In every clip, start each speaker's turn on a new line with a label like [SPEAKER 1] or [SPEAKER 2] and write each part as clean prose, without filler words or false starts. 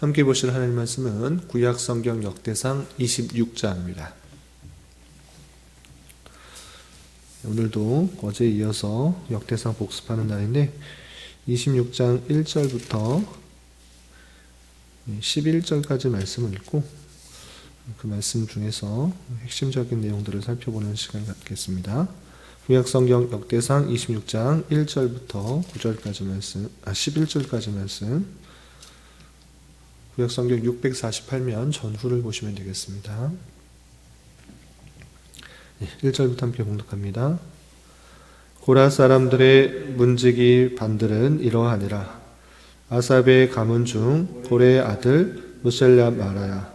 [SPEAKER 1] 함께 보실 하나님 말씀은 구약 성경 역대상 26장입니다. 오늘도 어제에 이어서 역대상 복습하는 날인데 26장 1절부터 11절까지 말씀을 읽고 그 말씀 중에서 핵심적인 내용들을 살펴보는 시간을 갖겠습니다. 구약 성경 역대상 26장 1절부터 9절까지 말씀, 11절까지 말씀, 구약 성경 648면 전후를 보시면 되겠습니다. 1절부터 함께 봉독합니다. 고라 사람들의 문지기 반들은 이러하니라. 아삽의 가문 중 고레의 아들 무셀레마라야.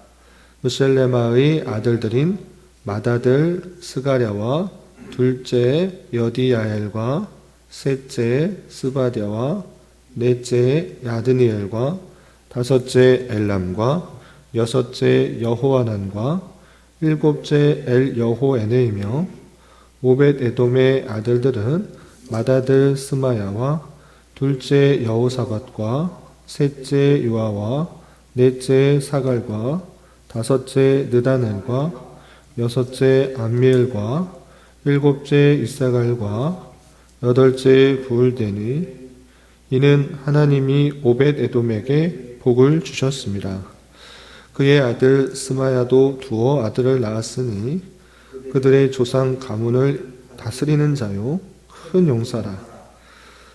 [SPEAKER 1] 무셀레마의 아들들인 맏아들 스가랴와 둘째 여디야엘과 셋째 스바랴와 넷째 야드니엘과 다섯째 엘람과 여섯째 여호하난과 일곱째 엘여호에네이며 오벳에돔의 아들들은 맏아들 스마야와 둘째 여호사밧과 셋째 요아와 넷째 사갈과 다섯째 느다넬과 여섯째 암미엘과 일곱째 이사갈과 여덟째 부울데니. 이는 하나님이 오벳에돔에게 복을 주셨습니다. 그의 아들 스마야도 두어 아들을 낳았으니 그들의 조상 가문을 다스리는 자요 큰 용사라.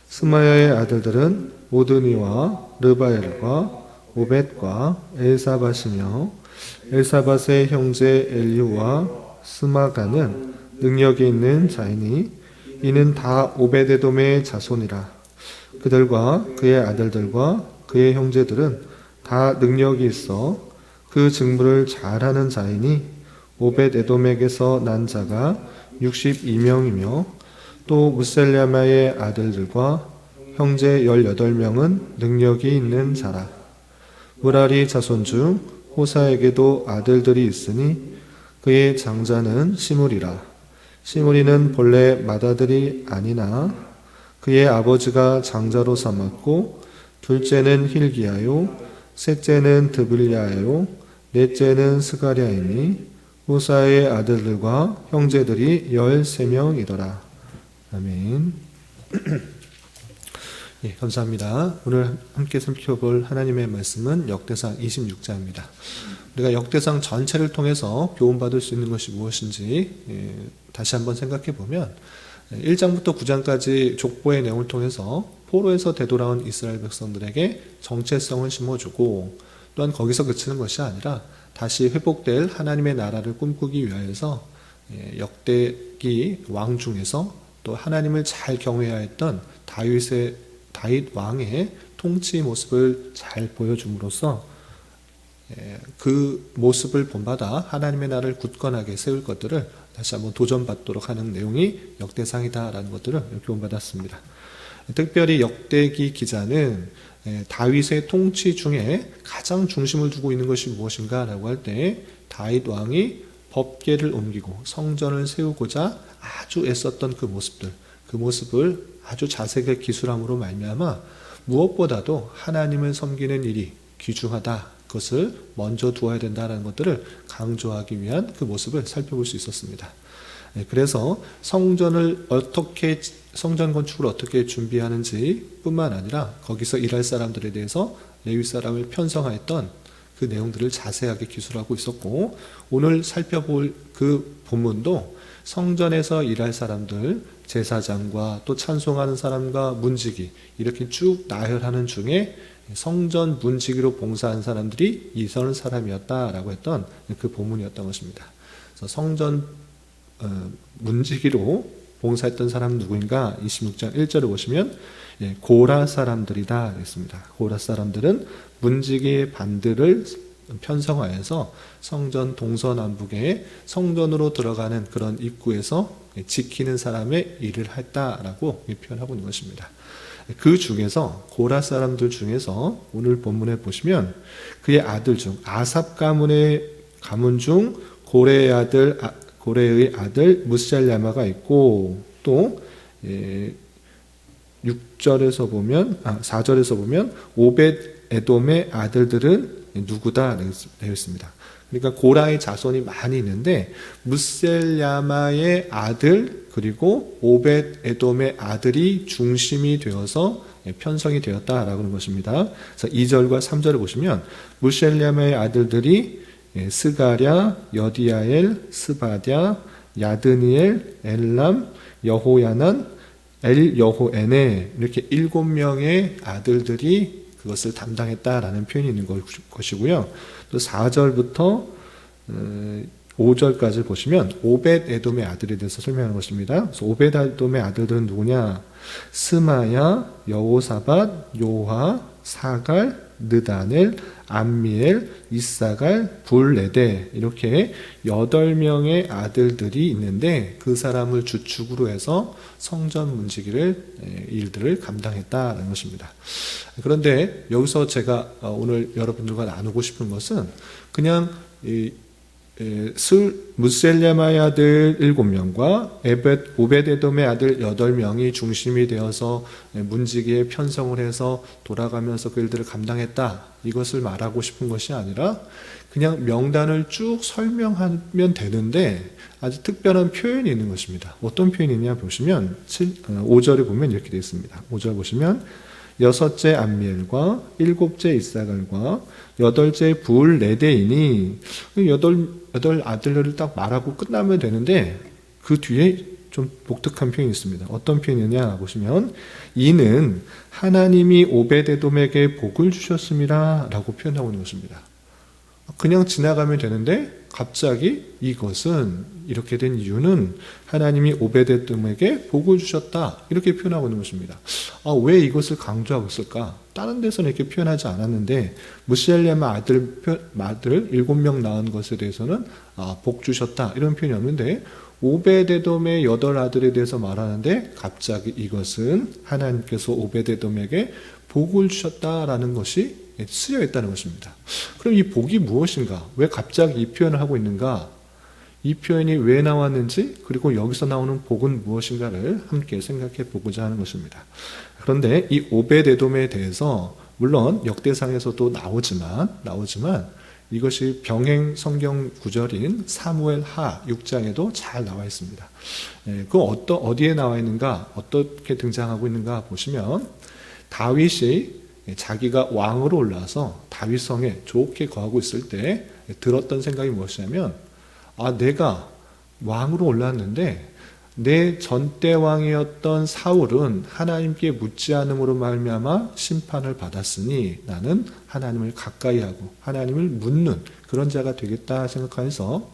[SPEAKER 1] 스마야의 아들들은 오드니와 르바엘과 오벳과 엘사밧이며 엘사밧의 형제 엘리우와 스마가는 능력이 있는 자이니 이는 다 오벳에돔의 자손이라. 그들과 그의 아들들과 그의 형제들은 다 능력이 있어 그 직무를 잘하는 자이니 오벳에돔에게서 난 자가 62명이며 또 무셀레마의 아들들과 형제 18명은 능력이 있는 자라. 무라리 자손 중 호사에게도 아들들이 있으니 그의 장자는 시므리라. 시므리는 본래 맏아들이 아니나 그의 아버지가 장자로 삼았고 둘째는 힐기야요 셋째는 드빌야요 넷째는 스가랴이니 호사의 아들들과 형제들이 13명이더라. 아멘. 예, 감사합니다. 오늘 함께 살펴볼 하나님의 말씀은 역대상 26장입니다. 우리가 역대상 전체를 통해서 교훈받을 수 있는 것이 무엇인지 다시 한번 생각해 보면 1장부터 9장까지 족보의 내용을 통해서 포로에서 되돌아온 이스라엘 백성들에게 정체성을 심어주고 또한 거기서 그치는 것이 아니라 다시 회복될 하나님의 나라를 꿈꾸기 위하여서 역대기 왕 중에서 또 하나님을 잘 경외하였던 다윗 왕의 통치 모습을 잘 보여줌으로써 그 모습을 본받아 하나님의 나라를 굳건하게 세울 것들을 다시 한번 도전받도록 하는 내용이 역대상이다라는 것들을 교훈받았습니다. 특별히 역대기 기자는 다윗의 통치 중에 가장 중심을 두고 있는 것이 무엇인가 라고 할 때 다윗 왕이 법궤를 옮기고 성전을 세우고자 아주 애썼던 그 모습을 아주 자세하게 기술함으로 말미암아 무엇보다도 하나님을 섬기는 일이 귀중하다, 그것을 먼저 두어야 된다는 것들을 강조하기 위한 그 모습을 살펴볼 수 있었습니다. 그래서 성전 건축을 어떻게 준비하는지 뿐만 아니라 거기서 일할 사람들에 대해서 레위 사람을 편성하였던 그 내용들을 자세하게 기술하고 있었고, 오늘 살펴볼 그 본문도 성전에서 일할 사람들, 제사장과 또 찬송하는 사람과 문지기 이렇게 쭉 나열하는 중에 성전 문지기로 봉사한 사람들이 이선 사람이었다라고 했던 그 본문이었던 것입니다. 그래서 성전 문지기로 봉사했던 사람은 누구인가? 26장 1절을 보시면 고라 사람들이다 그랬습니다. 고라 사람들은 문지기의 반들을 편성하여서 성전 동서남북에 성전으로 들어가는 그런 입구에서 지키는 사람의 일을 했다라고 표현하고 있는 것입니다. 그 중에서 고라 사람들 중에서 오늘 본문에 보시면 그의 아들 중 아삽 가문 중 고레의 아들 무셀레마가 있고, 또 4절에서 보면 오벳 에돔의 아들들은 누구다 되어 있습니다. 그러니까 고라의 자손이 많이 있는데 무셀야마의 아들 그리고 오벳 에돔의 아들이 중심이 되어서 편성이 되었다라고 하는 것입니다. 그래서 2절과 3절을 보시면 무셀야마의 아들들이 스가랴, 여디야엘, 스바랴, 야드니엘, 엘람, 여호야난, 엘여호에네 이렇게 7명의 아들들이 그것을 담당했다라는 표현이 있는 것이고요. 또 4절부터 5절까지 보시면 오벳 에돔의 아들에 대해서 설명하는 것입니다. 그래서 오벳 에돔의 아들들은 누구냐? 스마야, 여호사밧, 요하, 사갈, 느다넬, 암미엘, 이사갈, 불레데 이렇게 8명의 아들들이 있는데 그 사람을 주축으로 해서 성전 문지기를 일들을 감당했다는 것입니다. 그런데 여기서 제가 오늘 여러분들과 나누고 싶은 것은 그냥 무셀야마의 아들 7명과 오벳에돔의 아들 8명이 중심이 되어서 문지기에 편성을 해서 돌아가면서 그 일들을 감당했다. 이것을 말하고 싶은 것이 아니라 그냥 명단을 쭉 설명하면 되는데 아주 특별한 표현이 있는 것입니다. 어떤 표현이냐 보시면 5절에 보면 이렇게 되어 있습니다. 5절 보시면 6째 암미엘과 7째 이사갈과 8째 불레데이니 8 아들들을 딱 말하고 끝나면 되는데 그 뒤에 좀 독특한 표현이 있습니다. 어떤 표현이냐 보시면 이는 하나님이 오벳에돔에게 복을 주셨습니다 라고 표현하고 있는 것입니다. 그냥 지나가면 되는데 갑자기 이것은 이렇게 된 이유는 하나님이 오벳에돔에게 복을 주셨다 이렇게 표현하고 있는 것입니다. 왜 이것을 강조하고 있을까? 다른 데서는 이렇게 표현하지 않았는데 무셀야마 아들 7명 낳은 것에 대해서는 복 주셨다 이런 표현이 없는데 오벳에돔의 8아들에 대해서 말하는데 갑자기 이것은 하나님께서 오벳에돔에게 복을 주셨다라는 것이 쓰여 있다는 것입니다. 그럼 이 복이 무엇인가? 왜 갑자기 이 표현을 하고 있는가? 이 표현이 왜 나왔는지 그리고 여기서 나오는 복은 무엇인가를 함께 생각해 보고자 하는 것입니다. 그런데 이 오벳에돔에 대해서 물론 역대상에서도 나오지만 이것이 병행 성경 구절인 사무엘 하 6장에도 잘 나와 있습니다. 그 어디에 나와 있는가? 어떻게 등장하고 있는가 보시면 다윗이 자기가 왕으로 올라서 다윗성에 좋게 거하고 있을 때 들었던 생각이 무엇이냐면 내가 왕으로 올랐는데 내 전대 왕이었던 사울은 하나님께 묻지 않음으로 말미암아 심판을 받았으니 나는 하나님을 가까이하고 하나님을 묻는 그런 자가 되겠다 생각해서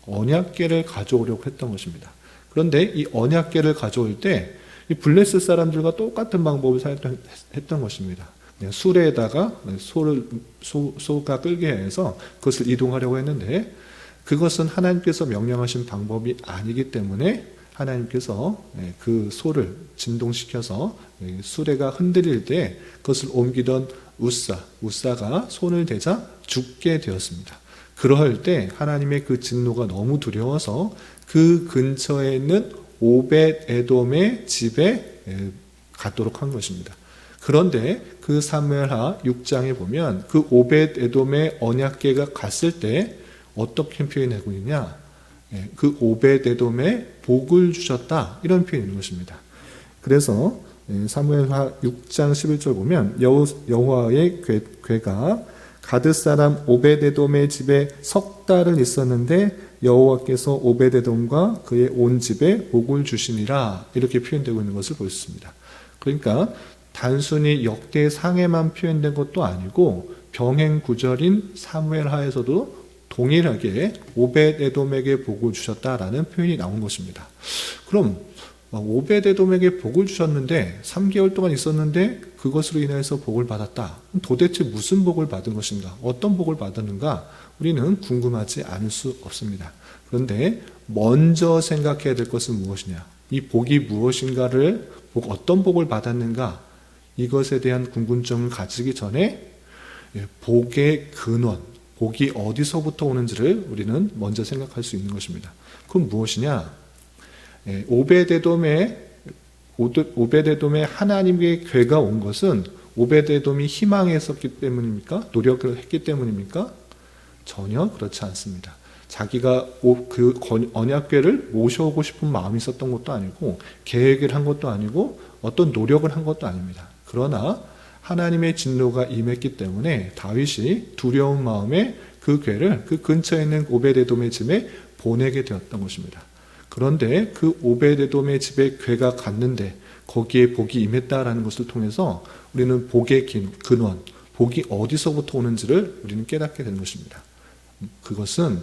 [SPEAKER 1] 언약궤를 가져오려고 했던 것입니다. 그런데 이 언약궤를 가져올 때 이 블레셋 사람들과 똑같은 방법을 사용했던 것입니다. 수레에다가 소가 끌게 해서 그것을 이동하려고 했는데 그것은 하나님께서 명령하신 방법이 아니기 때문에 하나님께서 그 소를 진동시켜서 수레가 흔들릴 때 그것을 옮기던 우사가 손을 대자 죽게 되었습니다. 그럴 때 하나님의 그 진노가 너무 두려워서 그 근처에 있는 오벳에돔의 집에 갔도록 한 것입니다. 그런데 그 사무엘하 6장에 보면 그 오벳에돔의 언약궤가 갔을 때 어떻게 표현하고 있느냐? 그 오벳에돔에 복을 주셨다 이런 표현이 있는 것입니다. 그래서 사무엘하 6장 11절 보면 여호와의 궤가 가드 사람 오벳에돔의 집에 석 달을 있었는데 여호와께서 오벳에돔과 그의 온 집에 복을 주시니라 이렇게 표현되고 있는 것을 볼 수 있습니다. 그러니까 단순히 역대상에만 표현된 것도 아니고 병행 구절인 사무엘하에서도 동일하게 오벳에돔에게 복을 주셨다라는 표현이 나온 것입니다. 그럼 오벳에돔에게 복을 주셨는데 3개월 동안 있었는데 그것으로 인해서 복을 받았다. 도대체 무슨 복을 받은 것인가? 어떤 복을 받았는가? 우리는 궁금하지 않을 수 없습니다. 그런데 먼저 생각해야 될 것은 무엇이냐? 이 복이 무엇인가를 어떤 복을 받았는가? 이것에 대한 궁금증을 가지기 전에 복의 근원, 복이 어디서부터 오는지를 우리는 먼저 생각할 수 있는 것입니다. 그럼 무엇이냐? 오벳에돔의 하나님의 궤가 온 것은 오벳에돔이 희망했었기 때문입니까? 노력을 했기 때문입니까? 전혀 그렇지 않습니다. 자기가 그 언약궤를 모셔오고 싶은 마음이 있었던 것도 아니고 계획을 한 것도 아니고 어떤 노력을 한 것도 아닙니다. 그러나 하나님의 진노가 임했기 때문에 다윗이 두려운 마음에 그 궤를 그 근처에 있는 오벳에돔의 집에 보내게 되었던 것입니다. 그런데 그 오벳에돔의 집에 궤가 갔는데 거기에 복이 임했다라는 것을 통해서 우리는 복의 근원, 복이 어디서부터 오는지를 우리는 깨닫게 되는 것입니다. 그것은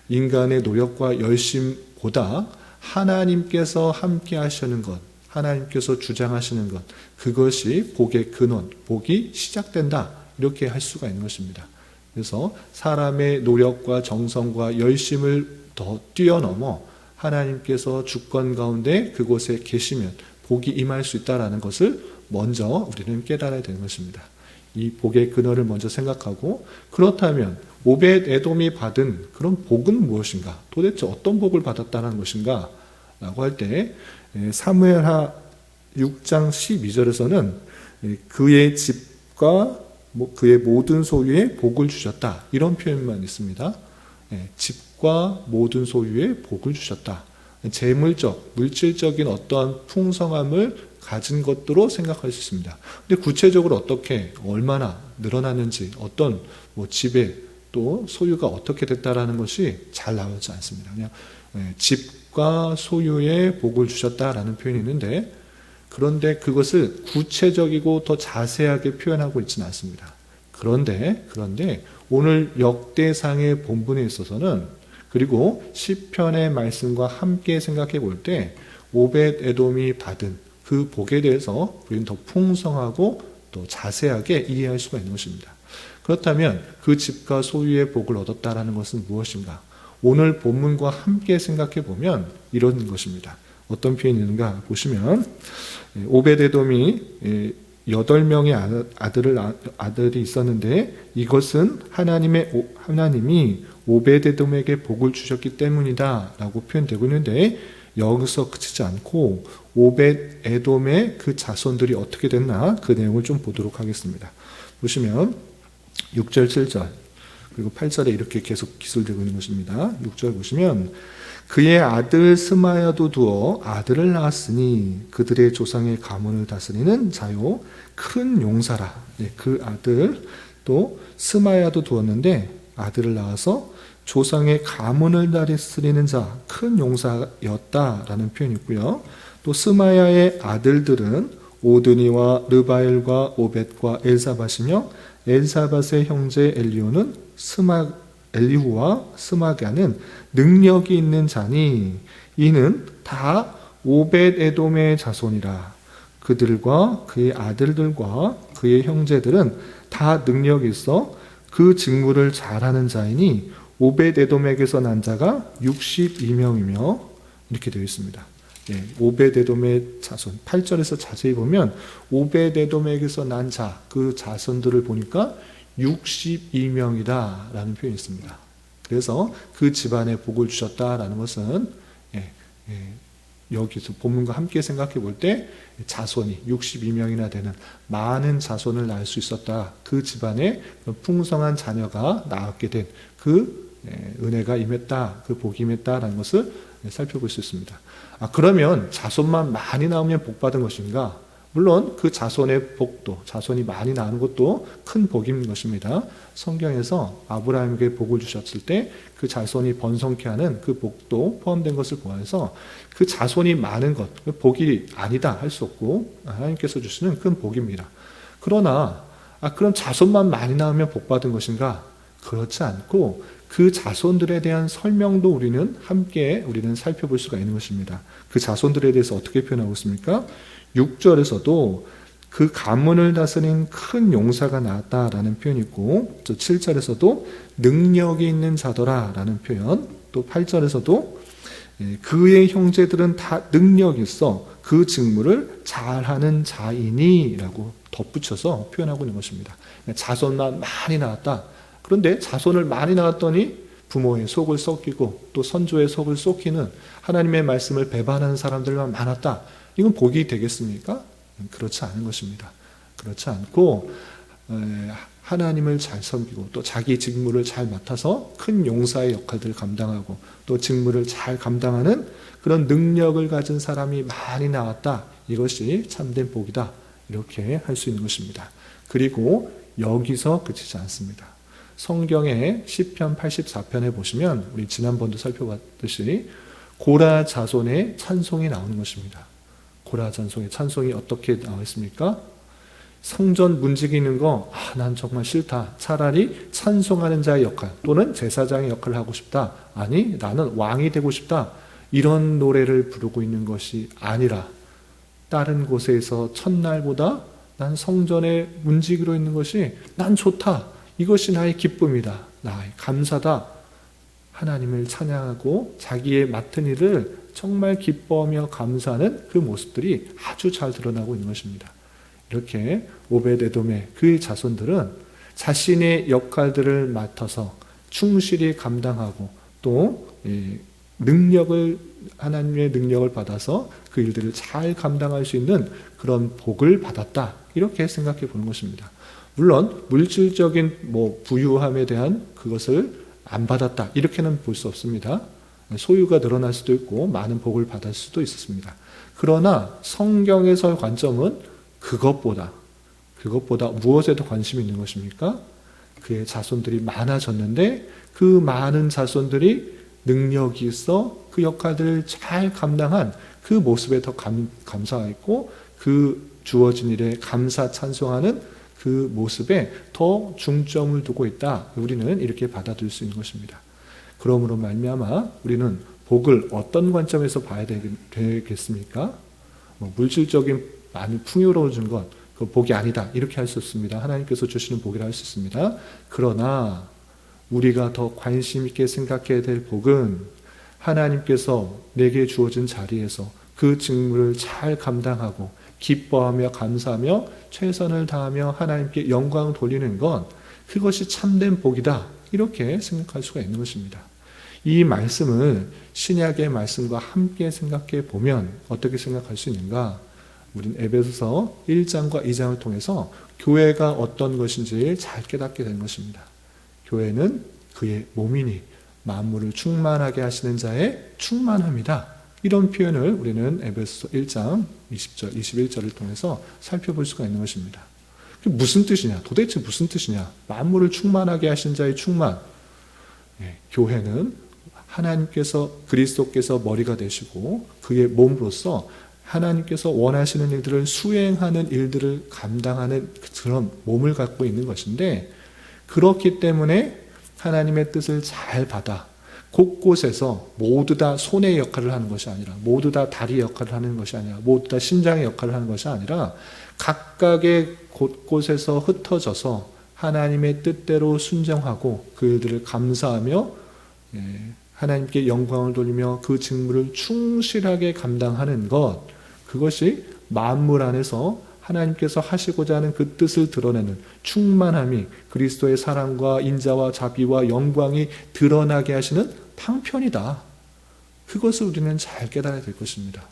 [SPEAKER 1] 인간의 노력과 열심보다 하나님께서 함께 하시는 것, 하나님께서 주장하시는 것, 그것이 복의 근원, 복이 시작된다, 이렇게 할 수가 있는 것입니다. 그래서 사람의 노력과 정성과 열심을 더 뛰어넘어 하나님께서 주권 가운데 그곳에 계시면 복이 임할 수 있다는 것을 먼저 우리는 깨달아야 되는 것입니다. 이 복의 근원을 먼저 생각하고, 그렇다면 오벳에돔이 받은 그런 복은 무엇인가? 도대체 어떤 복을 받았다는 것인가? 라고 할 때 사무엘하 6장 12절에서는 그의 집과 그의 모든 소유에 복을 주셨다, 이런 표현만 있습니다. 집과 모든 소유에 복을 주셨다. 재물적, 물질적인 어떠한 풍성함을 가진 것으로 생각할 수 있습니다. 근데 구체적으로 어떻게, 얼마나 늘어났는지, 어떤 집에 또 소유가 어떻게 됐다라는 것이 잘 나오지 않습니다. 그냥 집과 소유에 복을 주셨다라는 표현이 있는데, 그런데 그것을 구체적이고 더 자세하게 표현하고 있지는 않습니다. 그런데 오늘 역대상의 본문에 있어서는, 그리고 시편의 말씀과 함께 생각해 볼 때 오벳에돔이 받은 그 복에 대해서 우리는 더 풍성하고 또 자세하게 이해할 수가 있는 것입니다. 그렇다면 그 집과 소유의 복을 얻었다라는 것은 무엇인가? 오늘 본문과 함께 생각해 보면 이런 것입니다. 어떤 표현이 있는가 보시면, 오벳에돔이 8명의 아들이 있었는데 이것은 하나님이 오벳에돔에게 복을 주셨기 때문이다 라고 표현되고 있는데, 여기서 그치지 않고 오벳에돔의 그 자손들이 어떻게 됐나, 그 내용을 좀 보도록 하겠습니다. 보시면 6절 7절 그리고 8절에 이렇게 계속 기술되고 있는 것입니다. 6절 보시면, 그의 아들 스마야도 두어 아들을 낳았으니 그들의 조상의 가문을 다스리는 자요 큰 용사라. 그 아들 또 스마야도 두었는데 아들을 낳아서 조상의 가문을 다스리는 자, 큰 용사였다라는 표현이 있고요. 또 스마야의 아들들은 오드니와 르바엘과 오벳과 엘사밧이며, 엘사밧의 형제 엘리후와 스마갸는 능력이 있는 자니 이는 다 오벳에돔의 자손이라. 그들과 그의 아들들과 그의 형제들은 다 능력이 있어 그 직무를 잘하는 자이니 오벳에돔에게서 난 자가 62명이며, 이렇게 되어 있습니다. 오벳에돔의 자손, 8절에서 자세히 보면 오벳에돔에게서 난 자, 그 자손들을 보니까 62명이다 라는 표현이 있습니다. 그래서 그 집안에 복을 주셨다라는 것은 여기서 본문과 함께 생각해 볼 때 자손이 62명이나 되는 많은 자손을 낳을 수 있었다. 그 집안에 풍성한 자녀가 낳았게 된 그 은혜가 임했다, 그 복이 임했다라는 것을 살펴볼 수 있습니다. 그러면 자손만 많이 나오면 복 받은 것인가? 물론 그 자손의 복도, 자손이 많이 나는 것도 큰 복인 것입니다. 성경에서 아브라함에게 복을 주셨을 때 그 자손이 번성케 하는 그 복도 포함된 것을 보아서 그 자손이 많은 것, 복이 아니다 할 수 없고 하나님께서 주시는 큰 복입니다. 그러나 그럼 자손만 많이 나오면 복 받은 것인가? 그렇지 않고 그 자손들에 대한 설명도 우리는 살펴볼 수가 있는 것입니다. 그 자손들에 대해서 어떻게 표현하고 있습니까? 6절에서도 그 가문을 다스린 큰 용사가 나왔다라는 표현이 있고, 또 7절에서도 능력이 있는 자더라라는 표현, 또 8절에서도 그의 형제들은 다 능력이 있어 그 직무를 잘하는 자이니 라고 덧붙여서 표현하고 있는 것입니다. 자손만 많이 나왔다. 그런데 자손을 많이 낳았더니 부모의 속을 썩이고 또 선조의 속을 썩이는 하나님의 말씀을 배반하는 사람들만 많았다. 이건 복이 되겠습니까? 그렇지 않은 것입니다. 그렇지 않고 하나님을 잘 섬기고 또 자기 직무를 잘 맡아서 큰 용사의 역할들을 감당하고 또 직무를 잘 감당하는 그런 능력을 가진 사람이 많이 나왔다. 이것이 참된 복이다. 이렇게 할 수 있는 것입니다. 그리고 여기서 그치지 않습니다. 성경의 시편 84편에 보시면 우리 지난번도 살펴봤듯이 고라 자손의 찬송이 나오는 것입니다. 고라 자손의 찬송이 어떻게 나와 있습니까? 성전 문지기는 거, 난 정말 싫다. 차라리 찬송하는 자의 역할 또는 제사장의 역할을 하고 싶다. 아니, 나는 왕이 되고 싶다. 이런 노래를 부르고 있는 것이 아니라 다른 곳에서 첫날보다 난 성전에 문지기로 있는 것이 난 좋다. 이것이 나의 기쁨이다. 나의 감사다. 하나님을 찬양하고 자기의 맡은 일을 정말 기뻐하며 감사하는 그 모습들이 아주 잘 드러나고 있는 것입니다. 이렇게 오벳에돔의 그 자손들은 자신의 역할들을 맡아서 충실히 감당하고 또 하나님의 능력을 받아서 그 일들을 잘 감당할 수 있는 그런 복을 받았다. 이렇게 생각해 보는 것입니다. 물론 물질적인 부유함에 대한 그것을 안 받았다. 이렇게는 볼 수 없습니다. 소유가 늘어날 수도 있고 많은 복을 받을 수도 있었습니다. 그러나 성경에서의 관점은 그것보다 무엇에도 관심이 있는 것입니까? 그의 자손들이 많아졌는데 그 많은 자손들이 능력이 있어 그 역할들을 잘 감당한 그 모습에 더 감사했고 그 주어진 일에 감사 찬송하는 그 모습에 더 중점을 두고 있다. 우리는 이렇게 받아들일 수 있는 것입니다. 그러므로 말미암아 우리는 복을 어떤 관점에서 봐야 되겠습니까? 물질적인 많이 풍요로워진 것, 그 복이 아니다. 이렇게 할 수 없습니다. 하나님께서 주시는 복이라 할 수 있습니다. 그러나 우리가 더 관심 있게 생각해야 될 복은 하나님께서 내게 주어진 자리에서 그 직무를 잘 감당하고 기뻐하며 감사하며 최선을 다하며 하나님께 영광 돌리는 것, 그것이 참된 복이다. 이렇게 생각할 수가 있는 것입니다. 이 말씀을 신약의 말씀과 함께 생각해 보면 어떻게 생각할 수 있는가? 우리는 에베소서 1장과 2장을 통해서 교회가 어떤 것인지 잘 깨닫게 된 것입니다. 교회는 그의 몸이니 만물을 충만하게 하시는 자의 충만함이다. 이런 표현을 우리는 에베소서 1장 20절, 21절을 통해서 살펴볼 수가 있는 것입니다. 그게 무슨 뜻이냐? 도대체 무슨 뜻이냐? 만물을 충만하게 하신 자의 충만. 교회는 하나님께서 그리스도께서 머리가 되시고 그의 몸으로서 하나님께서 원하시는 일들을 수행하는 일들을 감당하는 그런 몸을 갖고 있는 것인데, 그렇기 때문에 하나님의 뜻을 잘 받아 곳곳에서 모두 다 손의 역할을 하는 것이 아니라, 모두 다 다리 역할을 하는 것이 아니라, 모두 다 심장의 역할을 하는 것이 아니라 각각의 곳곳에서 흩어져서 하나님의 뜻대로 순종하고 그 일들을 감사하며 하나님께 영광을 돌리며 그 직무를 충실하게 감당하는 것, 그것이 만물 안에서 하나님께서 하시고자 하는 그 뜻을 드러내는 충만함이, 그리스도의 사랑과 인자와 자비와 영광이 드러나게 하시는 방편이다. 그것을 우리는 잘 깨달아야 될 것입니다.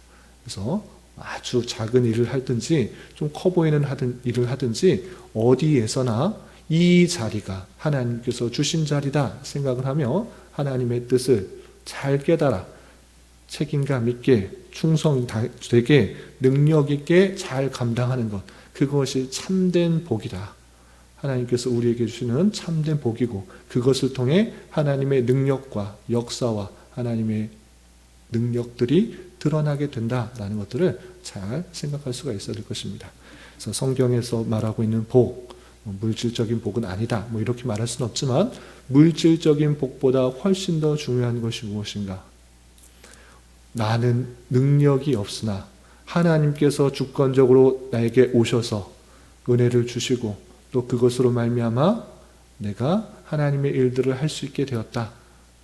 [SPEAKER 1] 그래서 아주 작은 일을 하든지 좀 커 보이는 일을 하든지 어디에서나 이 자리가 하나님께서 주신 자리다 생각을 하며 하나님의 뜻을 잘 깨달아 책임감 있게 충성되게 능력 있게 잘 감당하는 것, 그것이 참된 복이다. 하나님께서 우리에게 주시는 참된 복이고, 그것을 통해 하나님의 능력과 역사와 하나님의 능력들이 드러나게 된다라는 것들을 잘 생각할 수가 있어야 될 것입니다. 그래서 성경에서 말하고 있는 복, 물질적인 복은 아니다, 이렇게 말할 수는 없지만 물질적인 복보다 훨씬 더 중요한 것이 무엇인가? 나는 능력이 없으나 하나님께서 주권적으로 나에게 오셔서 은혜를 주시고 또 그것으로 말미암아 내가 하나님의 일들을 할 수 있게 되었다.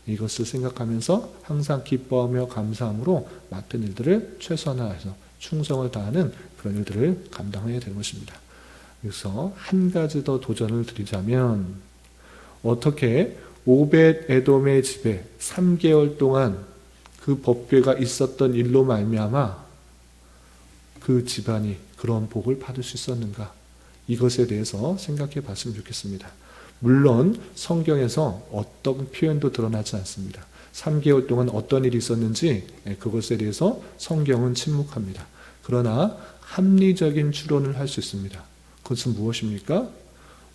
[SPEAKER 1] 이것을 생각하면서 항상 기뻐하며 감사함으로 맡은 일들을 최선화해서 충성을 다하는 그런 일들을 감당해야 되는 것입니다. 그래서 한 가지 더 도전을 드리자면, 어떻게 오벳 에돔의 집에 3개월 동안 그 법궤가 있었던 일로 말미암아 그 집안이 그런 복을 받을 수 있었는가? 이것에 대해서 생각해 봤으면 좋겠습니다. 물론 성경에서 어떤 표현도 드러나지 않습니다. 3개월 동안 어떤 일이 있었는지 그것에 대해서 성경은 침묵합니다. 그러나 합리적인 추론을 할 수 있습니다. 그것은 무엇입니까?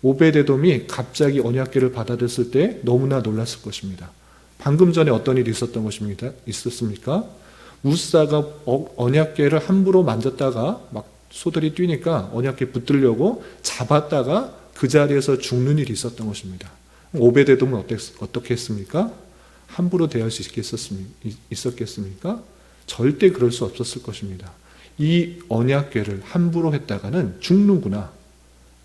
[SPEAKER 1] 오베데돔이 갑자기 언약궤를 받아들였을 때 너무나 놀랐을 것입니다. 방금 전에 어떤 일이 있었습니까? 우사가 언약궤를 함부로 만졌다가 막 소들이 뛰니까 언약궤 붙들려고 잡았다가 그 자리에서 죽는 일이 있었던 것입니다. 오베데돔은 어떻게 했습니까? 함부로 대할 수 있었겠습니까? 절대 그럴 수 없었을 것입니다. 이 언약궤를 함부로 했다가는 죽는구나.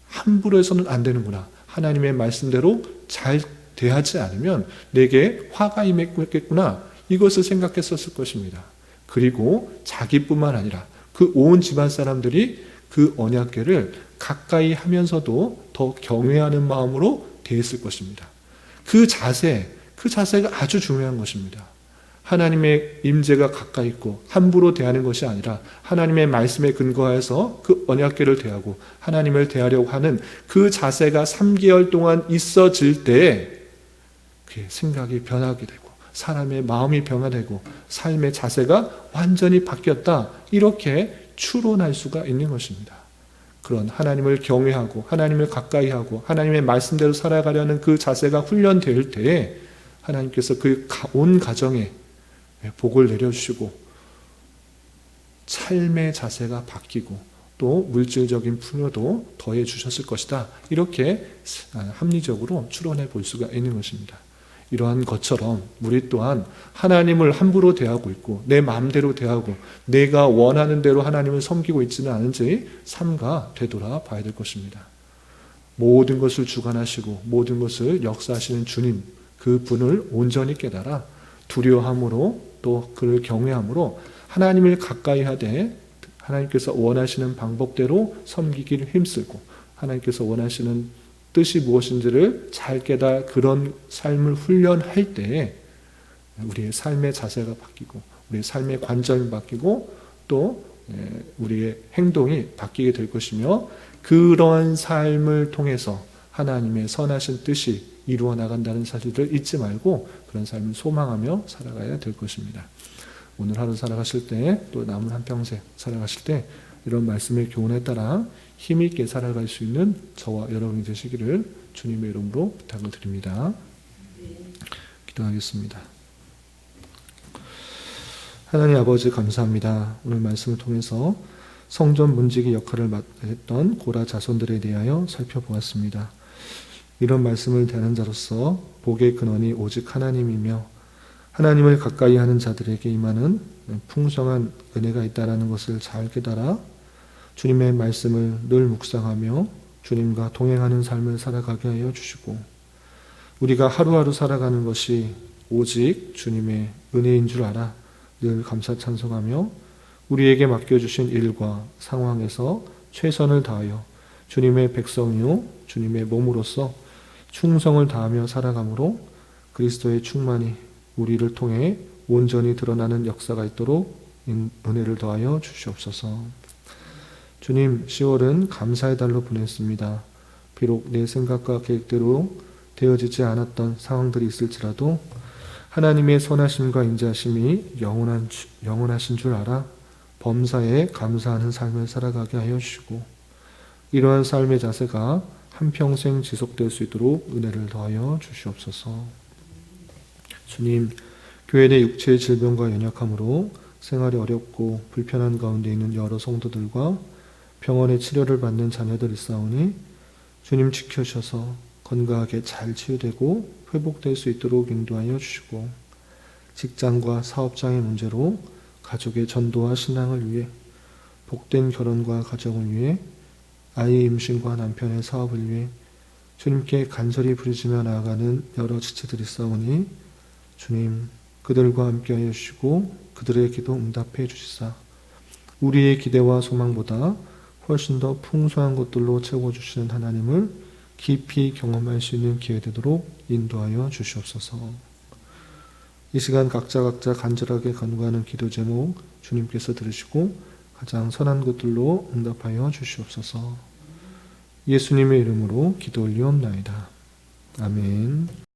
[SPEAKER 1] 함부로 해서는 안 되는구나. 하나님의 말씀대로 잘 대하지 않으면 내게 화가 임했겠구나. 이것을 생각했었을 것입니다. 그리고 자기뿐만 아니라 그 온 집안 사람들이 그 언약궤를 가까이 하면서도 더 경외하는 마음으로 대했을 것입니다. 그 자세가 아주 중요한 것입니다. 하나님의 임재가 가까이 있고 함부로 대하는 것이 아니라 하나님의 말씀에 근거하여서 그 언약궤를 대하고 하나님을 대하려고 하는 그 자세가 3개월 동안 있어질 때 그의 생각이 변하게 되고 사람의 마음이 변화되고 삶의 자세가 완전히 바뀌었다. 이렇게 추론할 수가 있는 것입니다. 그런 하나님을 경외하고 하나님을 가까이 하고 하나님의 말씀대로 살아가려는 그 자세가 훈련될 때에 하나님께서 그 온 가정에 복을 내려주시고 삶의 자세가 바뀌고 또 물질적인 풍요도 더해 주셨을 것이다. 이렇게 합리적으로 추론해 볼 수가 있는 것입니다. 이러한 것처럼 우리 또한 하나님을 함부로 대하고 있고 내 마음대로 대하고 내가 원하는 대로 하나님을 섬기고 있지는 않은지 삼가 되돌아 봐야 될 것입니다. 모든 것을 주관하시고 모든 것을 역사하시는 주님, 그 분을 온전히 깨달아 두려워함으로 또 그를 경외함으로 하나님을 가까이 하되 하나님께서 원하시는 방법대로 섬기기를 힘쓰고 하나님께서 원하시는 뜻이 무엇인지를 잘 깨달아 그런 삶을 훈련할 때 우리의 삶의 자세가 바뀌고 우리의 삶의 관점이 바뀌고 또 우리의 행동이 바뀌게 될 것이며 그러한 삶을 통해서 하나님의 선하신 뜻이 이루어 나간다는 사실을 잊지 말고 그런 삶을 소망하며 살아가야 될 것입니다. 오늘 하루 살아가실 때 또 남은 한평생 살아가실 때 이런 말씀의 교훈에 따라 힘있게 살아갈 수 있는 저와 여러분이 되시기를 주님의 이름으로 부탁을 드립니다. 기도하겠습니다. 하나님 아버지 감사합니다. 오늘 말씀을 통해서 성전 문지기 역할을 했던 고라 자손들에 대하여 살펴보았습니다. 이런 말씀을 대하는 자로서 복의 근원이 오직 하나님이며 하나님을 가까이 하는 자들에게 임하는 풍성한 은혜가 있다는 것을 잘 깨달아 주님의 말씀을 늘 묵상하며 주님과 동행하는 삶을 살아가게 하여 주시고 우리가 하루하루 살아가는 것이 오직 주님의 은혜인 줄 알아 늘 감사 찬송하며 우리에게 맡겨주신 일과 상황에서 최선을 다하여 주님의 백성이요 주님의 몸으로서 충성을 다하며 살아가므로 그리스도의 충만이 우리를 통해 온전히 드러나는 역사가 있도록 은혜를 더하여 주시옵소서. 주님, 10월은 감사의 달로 보냈습니다. 비록 내 생각과 계획대로 되어지지 않았던 상황들이 있을지라도 하나님의 선하심과 인자하심이 영원하신 줄 알아 범사에 감사하는 삶을 살아가게 하여 주시고 이러한 삶의 자세가 한평생 지속될 수 있도록 은혜를 더하여 주시옵소서. 주님, 교회 내 육체의 질병과 연약함으로 생활이 어렵고 불편한 가운데 있는 여러 성도들과 병원에 치료를 받는 자녀들 있사오니 주님 지켜주셔서 건강하게 잘 치유되고 회복될 수 있도록 인도하여 주시고 직장과 사업장의 문제로 가족의 전도와 신앙을 위해 복된 결혼과 가정을 위해 아이 임신과 남편의 사업을 위해 주님께 간절히 부르짖며 나아가는 여러 지체들이 있사오니 주님 그들과 함께하여 주시고 그들의 기도 응답해 주시사 우리의 기대와 소망보다 훨씬 더 풍성한 것들로 채워주시는 하나님을 깊이 경험할 수 있는 기회 되도록 인도하여 주시옵소서. 이 시간 각자 간절하게 간구하는 기도 제목 주님께서 들으시고 가장 선한 것들로 응답하여 주시옵소서. 예수님의 이름으로 기도 올리옵나이다. 아멘.